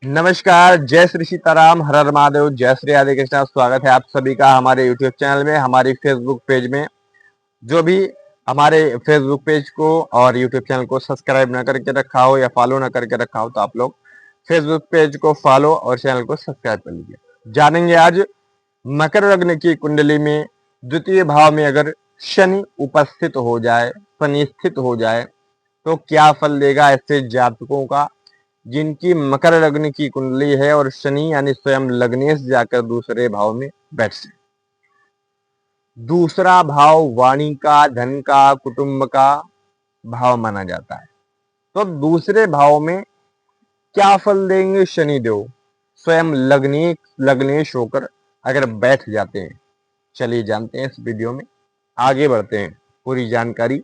नमस्कार, जय श्री सीताराम, हर हर महादेव, जय श्री राधे कृष्णा। स्वागत है आप सभी का हमारे यूट्यूब चैनल में, हमारी फेसबुक पेज में। जो भी हमारे फेसबुक पेज को और यूट्यूब चैनल को सब्सक्राइब ना करके रखा हो या फॉलो ना करके रखा हो तो आप लोग फेसबुक पेज को फॉलो और चैनल को सब्सक्राइब कर लीजिए। जानेंगे आज मकर लग्न की कुंडली में द्वितीय भाव में अगर शनि उपस्थित हो जाए, शनि स्थित हो जाए तो क्या फल देगा ऐसे जातकों का जिनकी मकर लग्न की कुंडली है और शनि यानी स्वयं लग्नेश जाकर दूसरे भाव में बैठ से। दूसरा भाव वाणी का, धन का, कुटुंब का भाव माना जाता है। तो दूसरे भाव में क्या फल देंगे शनि देव स्वयं लग्नेश होकर अगर बैठ जाते हैं। चलिए जानते हैं इस वीडियो में, आगे बढ़ते हैं पूरी जानकारी।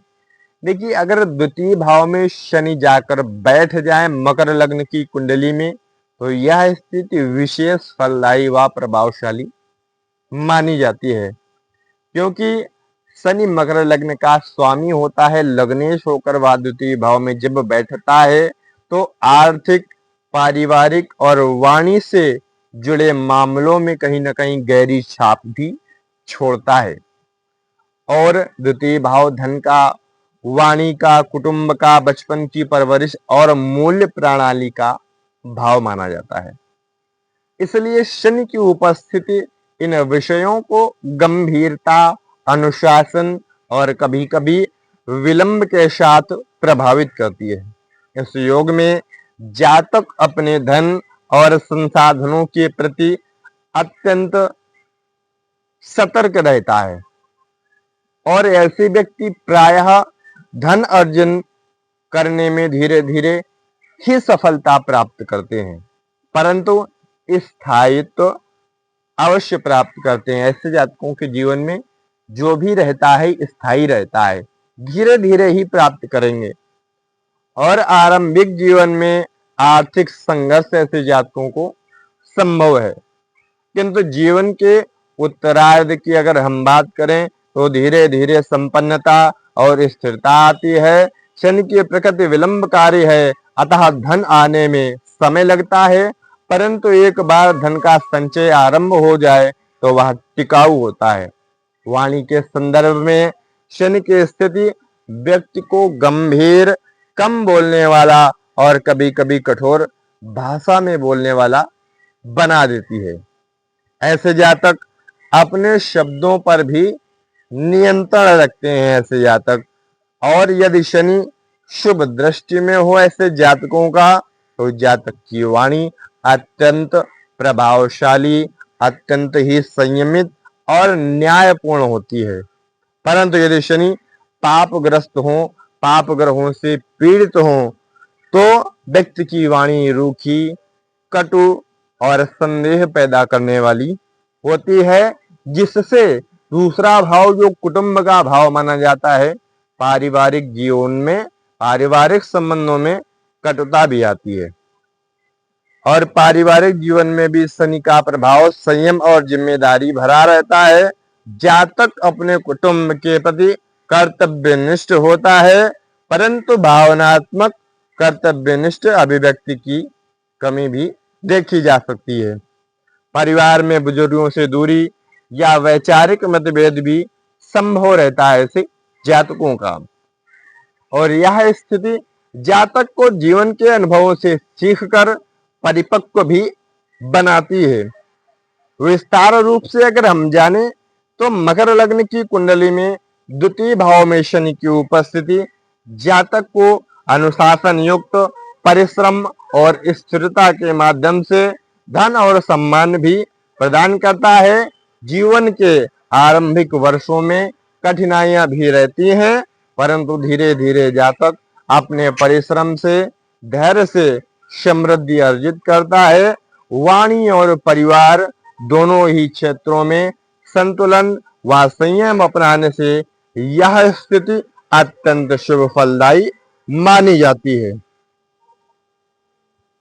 देखिए, अगर द्वितीय भाव में शनि जाकर बैठ जाए मकर लग्न की कुंडली में तो यह स्थिति विशेष फलदायी व प्रभावशाली मानी जाती है, क्योंकि शनि मकर लग्न का स्वामी होता है। लग्नेश होकर वह द्वितीय भाव में जब बैठता है तो आर्थिक, पारिवारिक और वाणी से जुड़े मामलों में कहीं ना कहीं गहरी छाप भी छोड़ता है। और द्वितीय भाव धन का, वाणी का, कुटुंब का, बचपन की परवरिश और मूल्य प्रणाली का भाव माना जाता है। इसलिए शनि की उपस्थिति इन विषयों को गंभीरता, अनुशासन और कभी-कभी विलंब के साथ प्रभावित करती है। इस योग में जातक अपने धन और संसाधनों के प्रति अत्यंत सतर्क रहता है और ऐसे व्यक्ति प्रायः धन अर्जन करने में धीरे धीरे ही सफलता प्राप्त करते हैं, परंतु स्थायित्व अवश्य प्राप्त करते हैं। ऐसे जातकों के जीवन में जो भी रहता है स्थायी रहता है, धीरे धीरे ही प्राप्त करेंगे। और आरंभिक जीवन में आर्थिक संघर्ष ऐसे जातकों को संभव है, किंतु जीवन के उत्तरार्ध की अगर हम बात करें तो धीरे धीरे संपन्नता और स्थिरता आती है। शनि की प्रकृति विलंबकारी है, अतः धन आने में समय लगता है, परंतु एक बार धन का संचय आरंभ हो जाए तो वह टिकाऊ होता है। वाणी के संदर्भ में शनि की स्थिति व्यक्ति को गंभीर, कम बोलने वाला और कभी कभी कठोर भाषा में बोलने वाला बना देती है। ऐसे जातक अपने शब्दों पर भी नियंत्रण रखते हैं। ऐसे जातक, और यदि शनि शुभ दृष्टि में हो ऐसे जातकों का तो जातक की वाणी अत्यंत प्रभावशाली, अत्यंत ही संयमित और न्यायपूर्ण होती है। परंतु यदि शनि पापग्रस्त हो, पाप ग्रहों से पीड़ित हो तो व्यक्ति की वाणी रूखी, कटु और संदेह पैदा करने वाली होती है, जिससे दूसरा भाव जो कुटुंब का भाव माना जाता है, पारिवारिक जीवन में, पारिवारिक संबंधों में कटुता भी आती है। और पारिवारिक जीवन में भी शनि का प्रभाव संयम और जिम्मेदारी भरा रहता है। जातक अपने कुटुंब के प्रति कर्तव्यनिष्ठ होता है, परंतु भावनात्मक कर्तव्यनिष्ठ अभिव्यक्ति की कमी भी देखी जा सकती है। परिवार में बुजुर्गों से दूरी या वैचारिक मतभेद भी संभव रहता है ऐसे जातकों का। और यह स्थिति जातक को जीवन के अनुभवों से सीखकर परिपक्व भी बनाती है। विस्तार रूप से अगर हम जाने तो मकर लग्न की कुंडली में द्वितीय भाव में शनि की उपस्थिति जातक को अनुशासन युक्त परिश्रम और स्थिरता के माध्यम से धन और सम्मान भी प्रदान करता है। जीवन के आरंभिक वर्षों में कठिनाइयां भी रहती हैं, परंतु धीरे धीरे जातक अपने परिश्रम से, धैर्य से समृद्धि अर्जित करता है। वाणी और परिवार दोनों ही क्षेत्रों में संतुलन व संयम अपनाने से यह स्थिति अत्यंत शुभ फलदायी मानी जाती है।